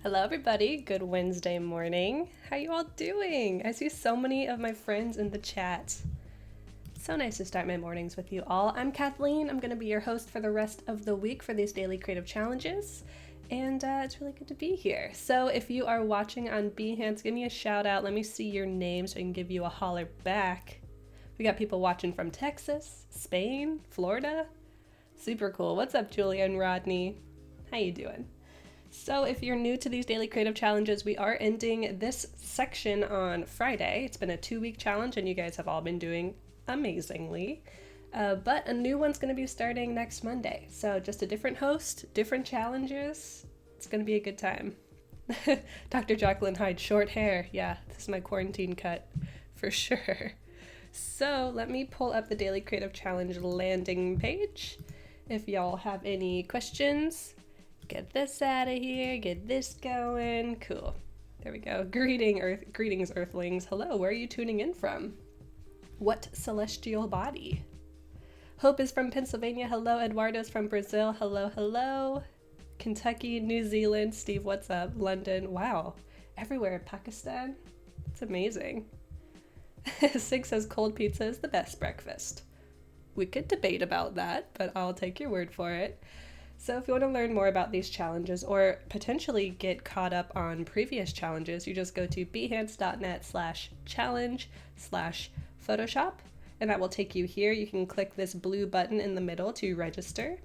Hello everybody, good Wednesday morning. How you all doing? I see so many of my friends in the chat. So nice to start my mornings with you all. I'm Kathleen. I'm going to be your host for the rest of the week for these daily creative challenges. And it's really good to be here. So if you are watching on Behance, give me a shout out. Let me see your name so I can give you a holler back. We got people watching from Texas, Spain, Florida. Super cool. What's up, Julia and Rodney? How you doing? So if you're new to these daily creative challenges, we are ending this section on Friday. It's been a 2-week challenge and you guys have all been doing amazingly. But a new one's going to be starting next Monday. So just a different host, different challenges. It's going to be a good time. Dr. Jacqueline Hyde, short hair. Yeah, this is my quarantine cut for sure. So let me pull up the daily creative challenge landing page. If y'all have any questions, get this out of here, get this going. Cool. There we go. Greetings, Earthlings. Hello, where are you tuning in from? What celestial body? Hope is from Pennsylvania. Hello, Eduardo's from Brazil. Hello, hello. Kentucky, New Zealand. Steve, what's up? London. Wow. Everywhere. Pakistan. It's amazing. Sig says cold pizza is the best breakfast. We could debate about that, but I'll take your word for it. So if you want to learn more about these challenges or potentially get caught up on previous challenges, you just go to behance.net/challenge/Photoshop, and that will take you here. You can click this blue button in the middle to register.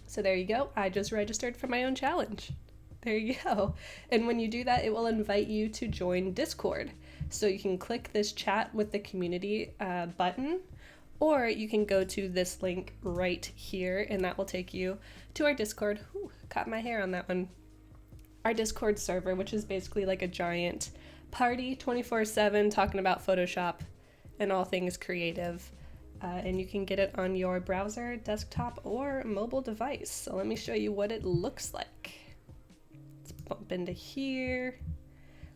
So there you go. I just registered for my own challenge. There you go. And when you do that, it will invite you to join Discord. So you can click this chat with the community button, or you can go to this link right here, and that will take you to our Discord. Ooh, caught my hair on that one. Our Discord server, which is basically like a giant party 24/7 talking about Photoshop and all things creative. And you can get it on your browser, desktop, or mobile device. So let me show you what it looks like. Let's bump into here.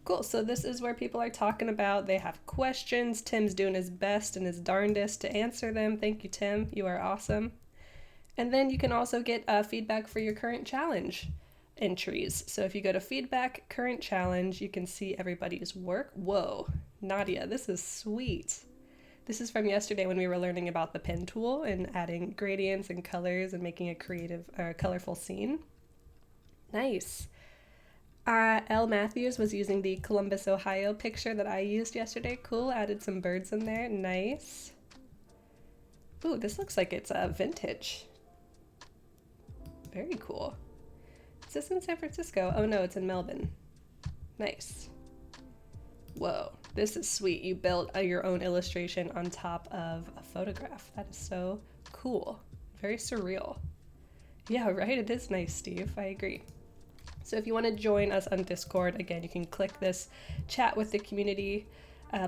Cool, so this is where people are talking about, they have questions. Tim's doing his best and his darndest to answer them. Thank you, Tim, you are awesome. And then you can also get feedback for your current challenge entries. So if you go to feedback, current challenge, you can see everybody's work. Whoa, Nadia, this is sweet. This is from yesterday when we were learning about the pen tool and adding gradients and colors and making a creative, colorful scene. Nice. L. Matthews was using the Columbus, Ohio picture that I used yesterday. Cool, added some birds in there. Nice. Ooh, this looks like it's vintage. Very cool. Is this in San Francisco? Oh no, it's in Melbourne. Nice. Whoa, this is sweet. You built your own illustration on top of a photograph. That is so cool. Very surreal. Yeah, right? It is nice, Steve. I agree. So if you want to join us on Discord, again, you can click this chat with the community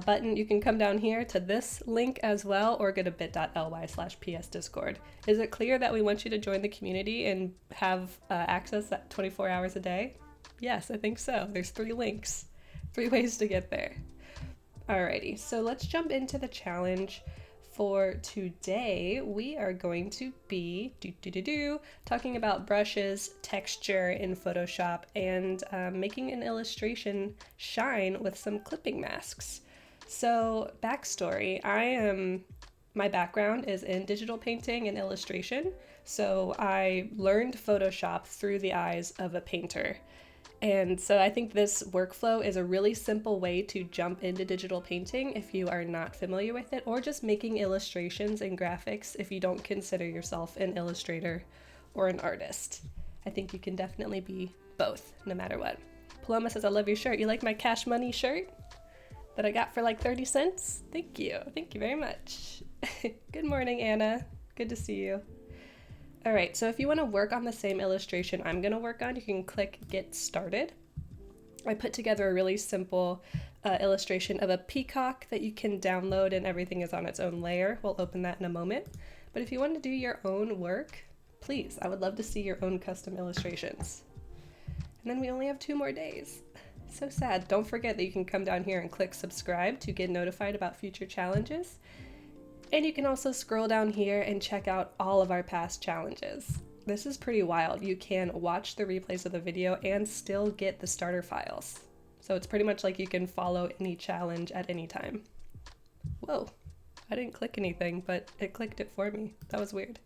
button. You can come down here to this link as well, or go to bit.ly/psdiscord. Is it clear that we want you to join the community and have access at 24 hours a day? Yes, I think so. There's 3 links, 3 ways to get there. Alrighty, so let's jump into the challenge. For today, we are going to be talking about brushes, texture in Photoshop, and making an illustration shine with some clipping masks. So, backstory, my background is in digital painting and illustration, so I learned Photoshop through the eyes of a painter. And so I think this workflow is a really simple way to jump into digital painting if you are not familiar with it, or just making illustrations and graphics if you don't consider yourself an illustrator or an artist. I think you can definitely be both, no matter what. Paloma says, I love your shirt. You like my Cash Money shirt that I got for like 30 cents? Thank you. Thank you very much. Good morning, Anna. Good to see you. All right, so if you want to work on the same illustration I'm going to work on, you can click Get Started. I put together a really simple illustration of a peacock that you can download, and everything is on its own layer. We'll open that in a moment. But if you want to do your own work, please, I would love to see your own custom illustrations. And then we only have 2 more days. So sad. Don't forget that you can come down here and click subscribe to get notified about future challenges. And you can also scroll down here and check out all of our past challenges. This is pretty wild. You can watch the replays of the video and still get the starter files. So it's pretty much like you can follow any challenge at any time. Whoa, I didn't click anything, but it clicked it for me. That was weird.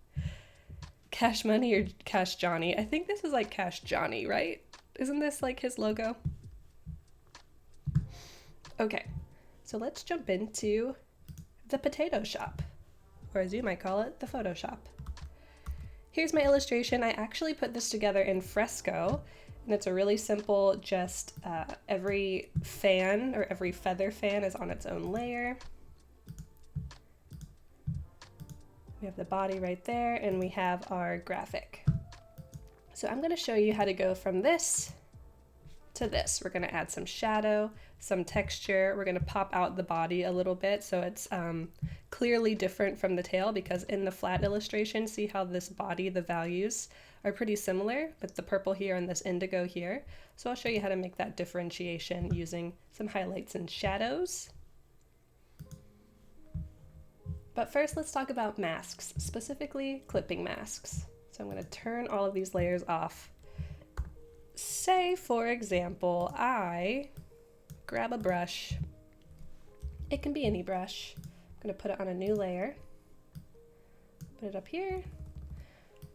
Cash Money or Cash Johnny? I think this is like Cash Johnny, right? Isn't this like his logo? Okay, so let's jump into the potato shop, or as you might call it, the Photoshop. Here's my illustration. I actually put this together in Fresco, and it's a really simple, just every fan or every feather fan is on its own layer. We have the body right there, and we have our graphic. So I'm going to show you how to go from this to this. We're going to add some shadow, some texture. We're going to pop out the body a little bit so it's clearly different from the tail, because in the flat illustration, see how this body, the values are pretty similar with the purple here and this indigo here. So I'll show you how to make that differentiation using some highlights and shadows. But first, let's talk about masks, specifically clipping masks. So I'm going to turn all of these layers off. Say, for example, I grab a brush. It can be any brush. I'm going to put it on a new layer. Put it up here.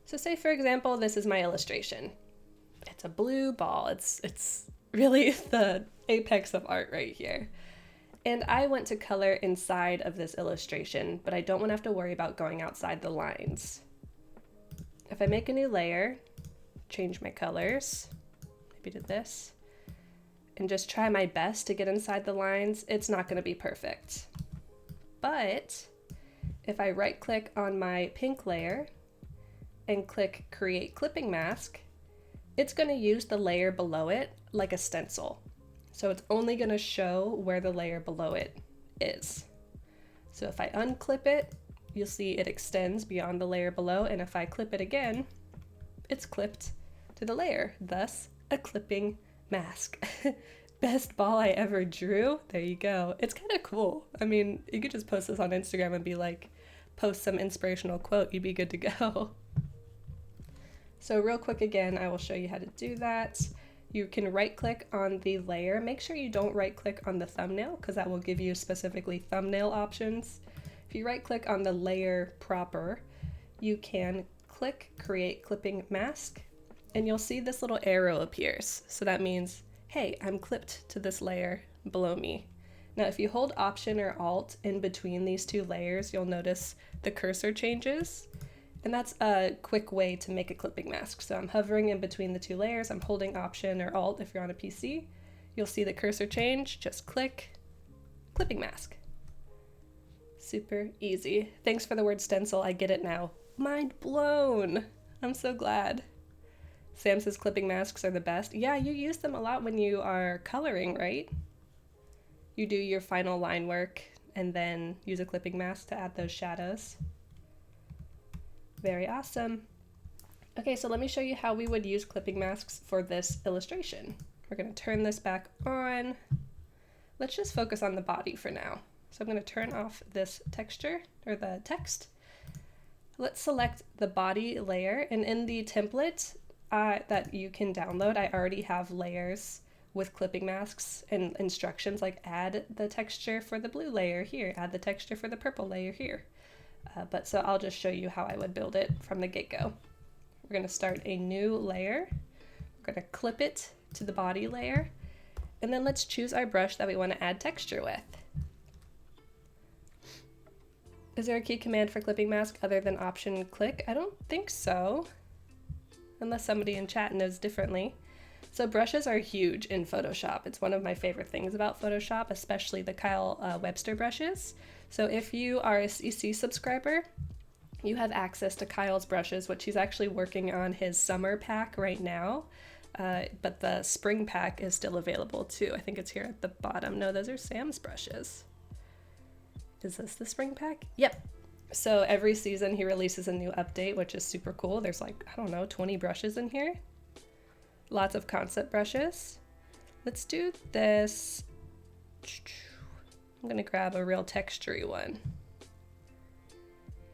So say, for example, this is my illustration. It's a blue ball. It's really the apex of art right here. And I want to color inside of this illustration, but I don't want to have to worry about going outside the lines. If I make a new layer, change my colors, maybe to this, and just try my best to get inside the lines, it's not going to be perfect. But if I right click on my pink layer and click Create Clipping Mask, it's going to use the layer below it like a stencil. So it's only going to show where the layer below it is. So if I unclip it, you'll see it extends beyond the layer below, and if I clip it again, it's clipped to the layer, thus a clipping mask. Best ball I ever drew. There you go. It's kind of cool. I mean, you could just post this on Instagram and be like, post some inspirational quote, you'd be good to go. So real quick again, I will show you how to do that. You can right click on the layer. Make sure you don't right click on the thumbnail, because that will give you specifically thumbnail options. If you right click on the layer proper, you can click Create Clipping Mask, and you'll see this little arrow appears. So that means, hey, I'm clipped to this layer below me. Now, if you hold Option or Alt in between these two layers, you'll notice the cursor changes. And that's a quick way to make a clipping mask. So I'm hovering in between the two layers, I'm holding Option or Alt if you're on a PC. You'll see the cursor change, just click, clipping mask. Super easy. Thanks for the word stencil, I get it now. Mind blown! I'm so glad. Sam says clipping masks are the best. Yeah, you use them a lot when you are coloring, right? You do your final line work and then use a clipping mask to add those shadows. Very awesome. Okay, so let me show you how we would use clipping masks for this illustration. We're going to turn this back on. Let's just focus on the body for now. So I'm going to turn off this texture or the text. Let's select the body layer, and in the template that you can download, I already have layers with clipping masks and instructions like add the texture for the blue layer here, add the texture for the purple layer here. But so I'll just show you how I would build it from the get-go. We're going to start a new layer. We're going to clip it to the body layer, and then let's choose our brush that we want to add texture with. Is there a key command for clipping mask other than Option click? I don't think so, unless somebody in chat knows differently. So brushes are huge in Photoshop. It's one of my favorite things about Photoshop, especially the Kyle Webster brushes. So if you are a CC subscriber, you have access to Kyle's brushes, which he's actually working on his summer pack right now. But the spring pack is still available too. I think it's here at the bottom. No, those are Sam's brushes. Is this the spring pack? Yep. So every season he releases a new update, which is super cool. There's like, I don't know, 20 brushes in here. Lots of concept brushes. Let's do this. I'm gonna grab a real textury one.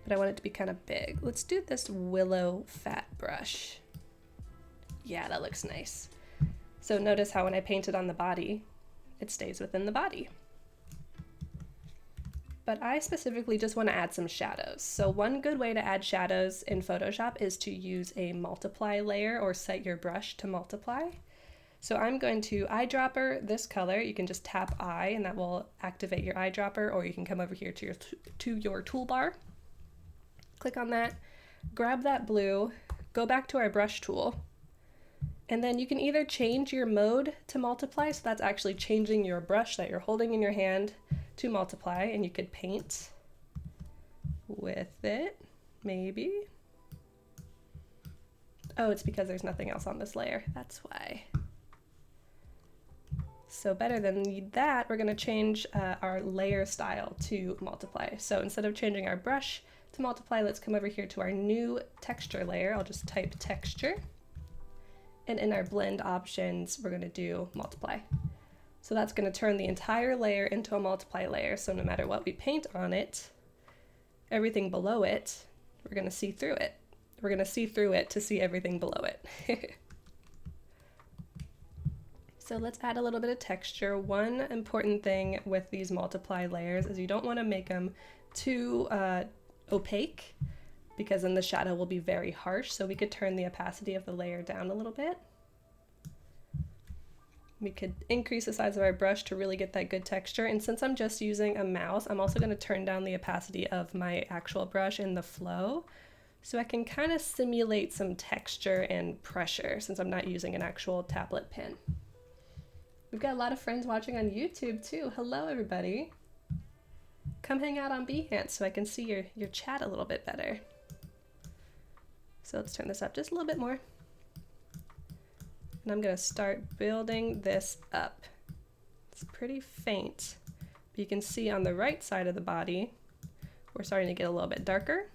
but I want it to be kind of big. Let's do this willow fat brush. Yeah, that looks nice. So notice how when I paint it on the body, it stays within the body. But I specifically just want to add some shadows. So one good way to add shadows in Photoshop is to use a multiply layer or set your brush to multiply. So I'm going to eyedropper this color. You can just tap I and that will activate your eyedropper, or you can come over here to your toolbar. Click on that, grab that blue, go back to our brush tool, and then you can either change your mode to multiply, so that's actually changing your brush that you're holding in your hand to multiply, and you could paint with it, maybe. Oh, it's because there's nothing else on this layer, that's why. So better than that, we're gonna change our layer style to multiply. So instead of changing our brush to multiply, let's come over here to our new texture layer. I'll just type texture. And in our blend options, we're gonna do multiply. So that's gonna turn the entire layer into a multiply layer. So no matter what we paint on it, everything below it, we're gonna see through it. We're gonna see through it to see everything below it. So let's add a little bit of texture. One important thing with these multiply layers is you don't wanna make them too opaque, because then the shadow will be very harsh. So we could turn the opacity of the layer down a little bit. We could increase the size of our brush to really get that good texture. And since I'm just using a mouse, I'm also going to turn down the opacity of my actual brush in the flow, so I can kind of simulate some texture and pressure since I'm not using an actual tablet pen. We've got a lot of friends watching on YouTube too. Hello everybody. Come hang out on Behance so I can see your chat a little bit better. So let's turn this up just a little bit more. And I'm gonna start building this up. It's pretty faint, but you can see on the right side of the body, we're starting to get a little bit darker.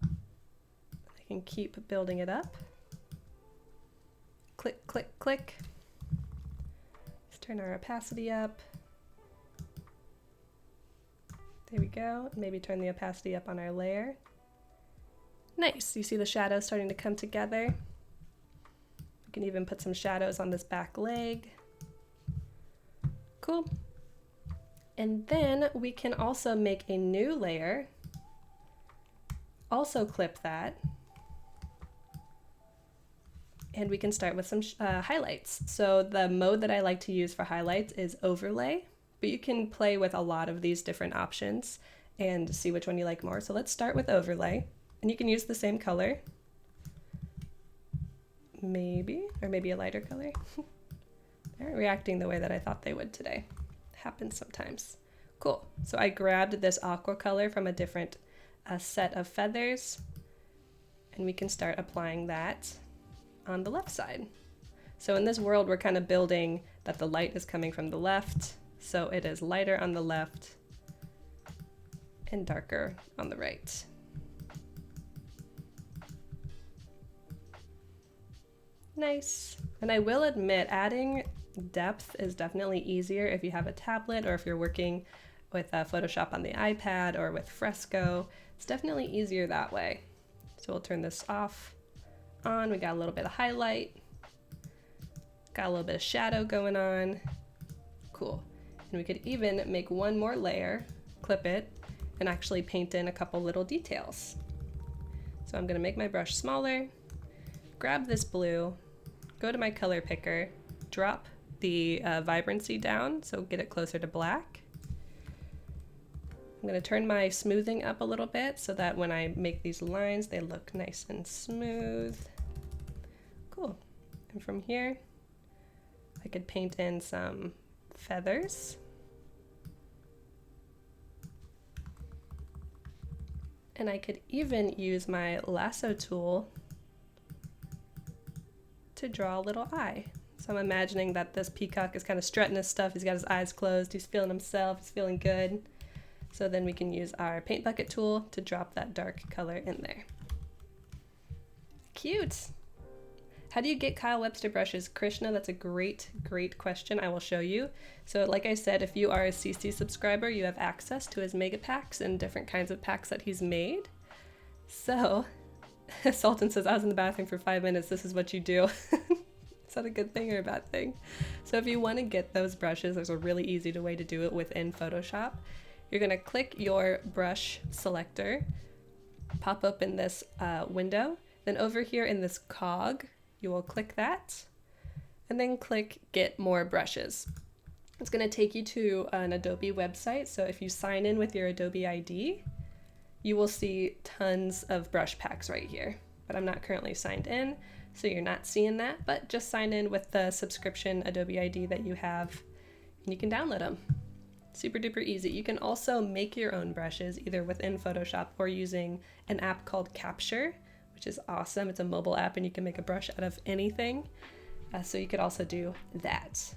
I can keep building it up. Click, click, click. Let's turn our opacity up. There we go. Maybe turn the opacity up on our layer. Nice, you see the shadows starting to come together. We can even put some shadows on this back leg. Cool. And then we can also make a new layer. Also clip that. And we can start with some highlights. So the mode that I like to use for highlights is overlay, but you can play with a lot of these different options and see which one you like more. So let's start with overlay, and you can use the same color. Maybe, or maybe a lighter color. They aren't reacting the way that I thought they would today. Happens sometimes. Cool, so I grabbed this aqua color from a different set of feathers, and we can start applying that on the left side. So in this world, we're kind of building that the light is coming from the left, so it is lighter on the left and darker on the right. Nice. And I will admit, adding depth is definitely easier if you have a tablet or if you're working with Photoshop on the iPad or with Fresco. It's definitely easier that way. So we'll turn this off, on. We got a little bit of highlight, got a little bit of shadow going on. Cool. And we could even make one more layer, clip it, and actually paint in a couple little details. So I'm gonna make my brush smaller, grab this blue, go to my color picker, drop the vibrancy down, so get it closer to black. I'm gonna turn my smoothing up a little bit so that when I make these lines, they look nice and smooth. Cool. And from here, I could paint in some feathers. And I could even use my lasso tool to draw a little eye. So I'm imagining that this peacock is kind of strutting his stuff. He's got his eyes closed. He's feeling himself. He's feeling good. So then we can use our paint bucket tool to drop that dark color in there. Cute. How do you get Kyle Webster brushes? Krishna, that's a great question. I will show you. So like I said, if you are a CC subscriber, you have access to his mega packs and different kinds of packs that he's made. So, Sultan says, I was in the bathroom for 5 minutes. This is what you do. Is that a good thing or a bad thing? So if you want to get those brushes, there's a really easy way to do it within Photoshop. You're going to click your brush selector, pop open this window. Then over here in this cog, you will click that and then click Get More Brushes. It's going to take you to an Adobe website. So if you sign in with your Adobe ID, you will see tons of brush packs right here. But I'm not currently signed in, so you're not seeing that. But just sign in with the subscription Adobe ID that you have and you can download them. Super duper easy. You can also make your own brushes either within Photoshop or using an app called Capture, which is awesome. It's a mobile app and you can make a brush out of anything. So you could also do that.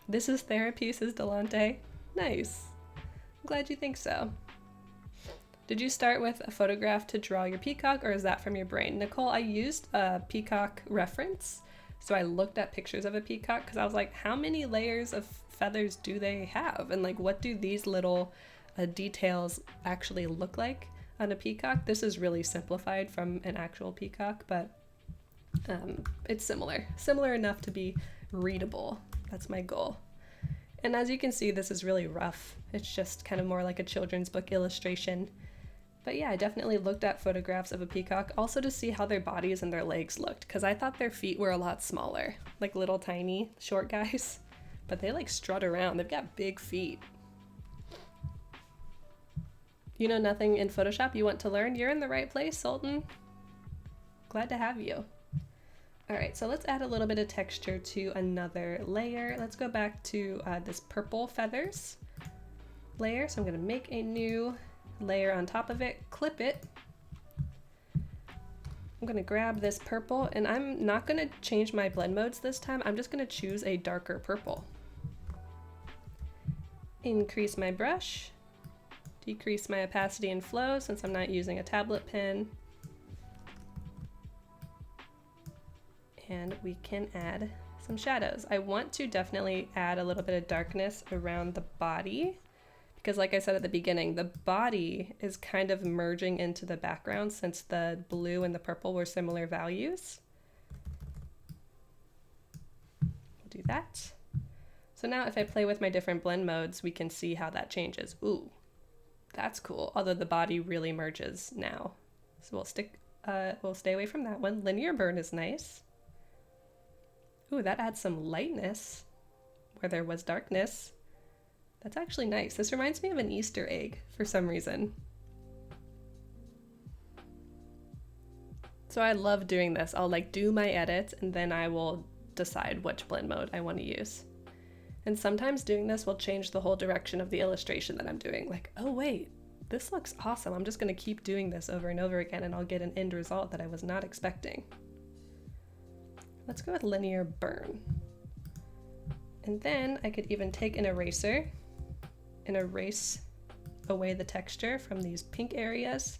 This is therapy, says Delante. Nice. I'm glad you think so. Did you start with a photograph to draw your peacock, or is that from your brain? Nicole, I used a peacock reference. So I looked at pictures of a peacock because I was like, how many layers of feathers do they have? And like, what do these little details actually look like on a peacock? This is really simplified from an actual peacock, but it's similar enough to be readable. That's my goal. And as you can see, this is really rough. It's just kind of more like a children's book illustration. But yeah, I definitely looked at photographs of a peacock also to see how their bodies and their legs looked, because I thought their feet were a lot smaller, like little tiny short guys, but they like strut around. They've got big feet. You know nothing in Photoshop you want to learn? You're in the right place, Sultan. Glad to have you. All right, so let's add a little bit of texture to another layer. Let's go back to this purple feathers layer. So I'm gonna make a new layer on top of it, clip it. I'm gonna grab this purple and I'm not gonna change my blend modes this time. I'm just gonna choose a darker purple. Increase my brush, decrease my opacity and flow since I'm not using a tablet pen. And we can add some shadows. I want to definitely add a little bit of darkness around the body, because like I said at the beginning, the body is kind of merging into the background since the blue and the purple were similar values. We'll do that. So now if I play with my different blend modes, we can see how that changes. Ooh, that's cool. Although the body really merges now. So we'll stay away from that one. Linear burn is nice. Ooh, that adds some lightness where there was darkness. That's actually nice. This reminds me of an Easter egg for some reason. So I love doing this. I'll like do my edits and then I will decide which blend mode I want to use. And sometimes doing this will change the whole direction of the illustration that I'm doing. Like, oh wait, this looks awesome. I'm just gonna keep doing this over and over again and I'll get an end result that I was not expecting. Let's go with linear burn. And then I could even take an eraser and erase away the texture from these pink areas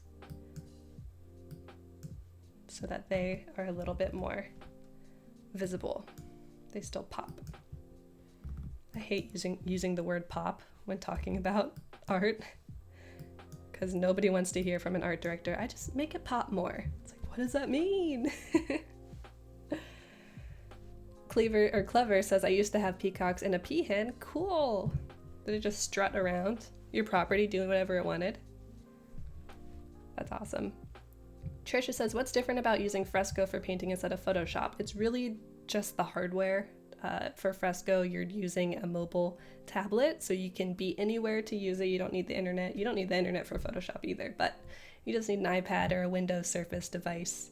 so that they are a little bit more visible. They still pop. I hate using the word pop when talking about art because nobody wants to hear from an art director, I just make it pop more. It's like, what does that mean? Clever says, I used to have peacocks and a peahen. Cool. Did it just strut around your property doing whatever it wanted? That's awesome. Trisha says, what's different about using Fresco for painting instead of Photoshop? It's really just the hardware. For Fresco, you're using a mobile tablet, so you can be anywhere to use it. You don't need the internet. You don't need the internet for Photoshop either, but you just need an iPad or a Windows Surface device.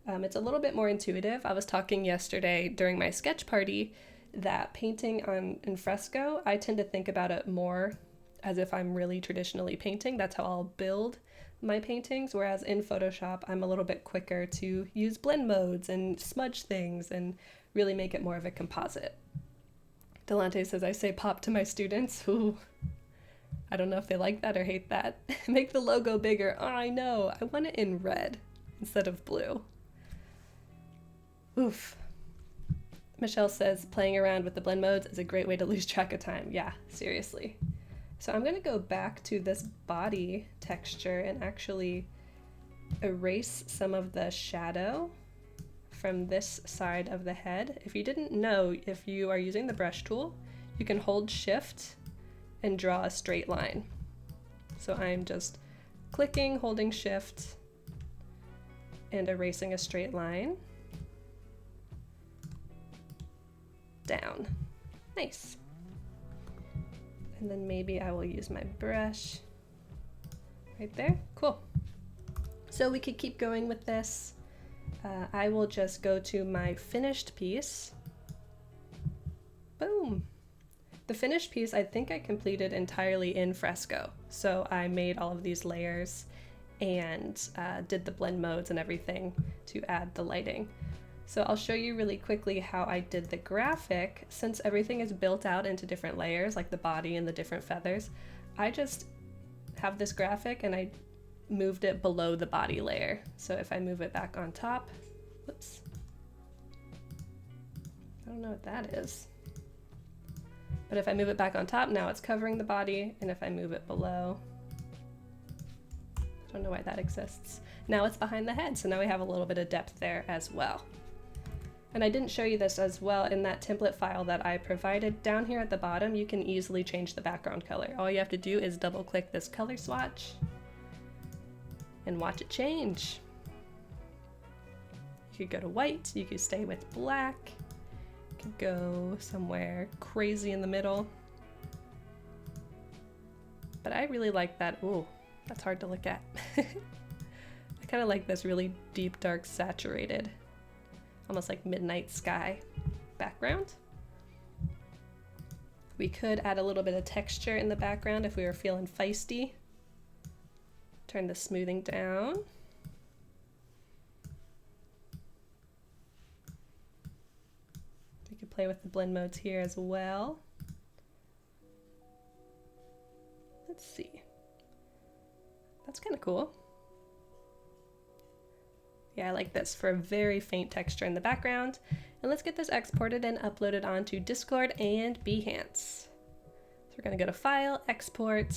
It's a little bit more intuitive. I was talking yesterday during my sketch party that painting in Fresco, I tend to think about it more as if I'm really traditionally painting. That's how I'll build my paintings, whereas in Photoshop, I'm a little bit quicker to use blend modes and smudge things and really make it more of a composite. Delante says, I say pop to my students. Ooh, I don't know if they like that or hate that. Make the logo bigger. Oh, I know. I want it in red instead of blue. Oof. Michelle says playing around with the blend modes is a great way to lose track of time. Yeah, seriously. So I'm gonna go back to this body texture and actually erase some of the shadow from this side of the head. If you didn't know, if you are using the brush tool, you can hold shift and draw a straight line. So I'm just clicking, holding shift, and erasing a straight line. Down. Nice. And then maybe I will use my brush right there. Cool. So we could keep going with this. I will just go to my finished piece. Boom. The finished piece I think I completed entirely in fresco. So I made all of these layers and did the blend modes and everything to add the lighting. So I'll show you really quickly how I did the graphic. Since everything is built out into different layers, like the body and the different feathers, I just have this graphic and I moved it below the body layer. So if I move it back on top, whoops, I don't know what that is. But if I move it back on top, now it's covering the body, and if I move it below, I don't know why that exists. Now it's behind the head, so now we have a little bit of depth there as well. And I didn't show you this as well in that template file that I provided. Down here at the bottom, you can easily change the background color. All you have to do is double click this color swatch and watch it change. You could go to white, you could stay with black, you could go somewhere crazy in the middle. But I really like that. Ooh, that's hard to look at. I kind of like this really deep, dark, saturated, almost like midnight sky background. We could add a little bit of texture in the background if we were feeling feisty. Turn the smoothing down. We could play with the blend modes here as well. Let's see. That's kind of cool. Yeah, I like this for a very faint texture in the background. And let's get this exported and uploaded onto Discord and Behance. So we're gonna go to File, Export,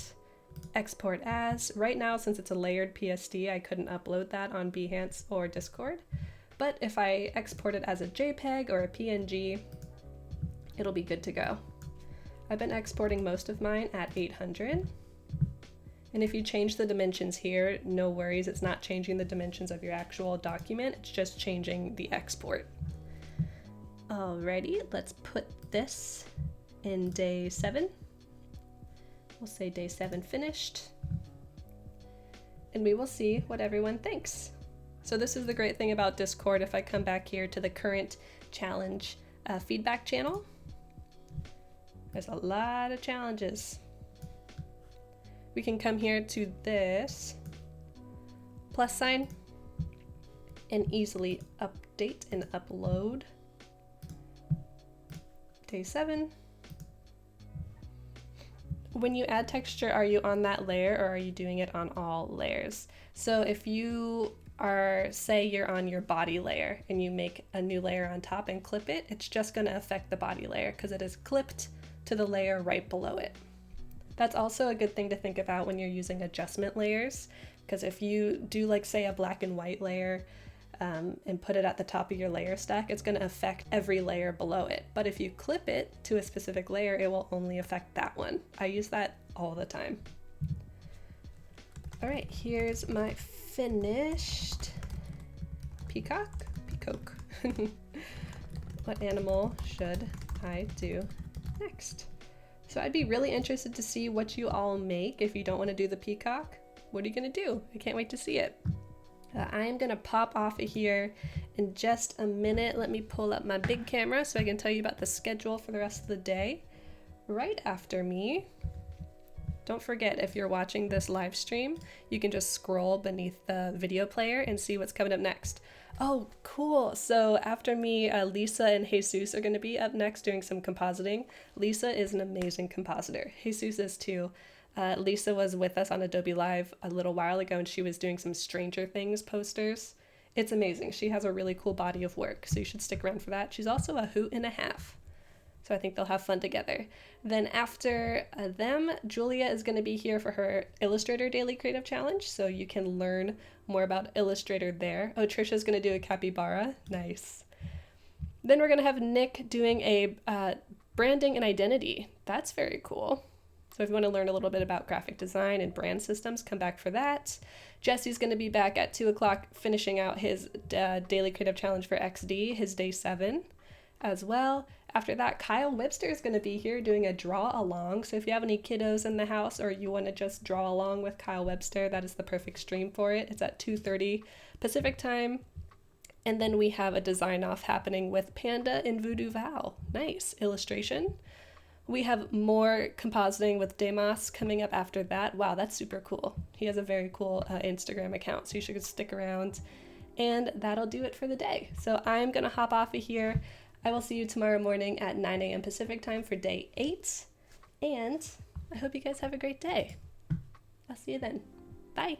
Export As. Right now, since it's a layered PSD, I couldn't upload that on Behance or Discord. But if I export it as a JPEG or a PNG, it'll be good to go. I've been exporting most of mine at 800. And if you change the dimensions here, no worries, it's not changing the dimensions of your actual document, it's just changing the export. Alrighty, let's put this in day 7. We'll say day 7 finished. And we will see what everyone thinks. So this is the great thing about Discord. If I come back here to the current challenge feedback channel, there's a lot of challenges. We can come here to this plus sign and easily update and upload. Day 7. When you add texture, are you on that layer or are you doing it on all layers? So if you are, say you're on your body layer and you make a new layer on top and clip it, it's just going to affect the body layer because it is clipped to the layer right below it. That's also a good thing to think about when you're using adjustment layers, because if you do, like, say a black and white layer and put it at the top of your layer stack, it's going to affect every layer below it. But if you clip it to a specific layer, it will only affect that one. I use that all the time. All right, here's my finished peacock. What animal should I do next? So I'd be really interested to see what you all make. If you don't want to do the peacock, what are you gonna do? I can't wait to see it. I am gonna pop off of here in just a minute. Let me pull up my big camera so I can tell you about the schedule for the rest of the day. Right after me, don't forget, if you're watching this live stream, you can just scroll beneath the video player and see what's coming up next. Oh, cool. So after me, Lisa and Jesus are going to be up next doing some compositing. Lisa is an amazing compositor. Jesus is too. Lisa was with us on Adobe Live a little while ago and she was doing some Stranger Things posters. It's amazing. She has a really cool body of work, so you should stick around for that. She's also a hoot and a half, so I think they'll have fun together. Then after them, Julia is going to be here for her Illustrator Daily Creative Challenge, so you can learn more about Illustrator there. Oh, Trisha's going to do a capybara. Nice. Then we're going to have Nick doing a branding and identity. That's very cool. So if you want to learn a little bit about graphic design and brand systems, come back for that. Jesse's going to be back at 2 o'clock finishing out his Daily Creative Challenge for XD, his day 7 as well. After that, Kyle Webster is going to be here doing a draw along. So if you have any kiddos in the house or you want to just draw along with Kyle Webster, that is the perfect stream for it. It's at 2:30 Pacific time. And then we have a design off happening with Panda and Voodoo Val. Nice. Illustration. We have more compositing with Demas coming up after that. Wow, that's super cool. He has a very cool Instagram account, so you should stick around. And that'll do it for the day. So I'm going to hop off of here. I will see you tomorrow morning at 9 a.m. Pacific time for day 8. And I hope you guys have a great day. I'll see you then. Bye.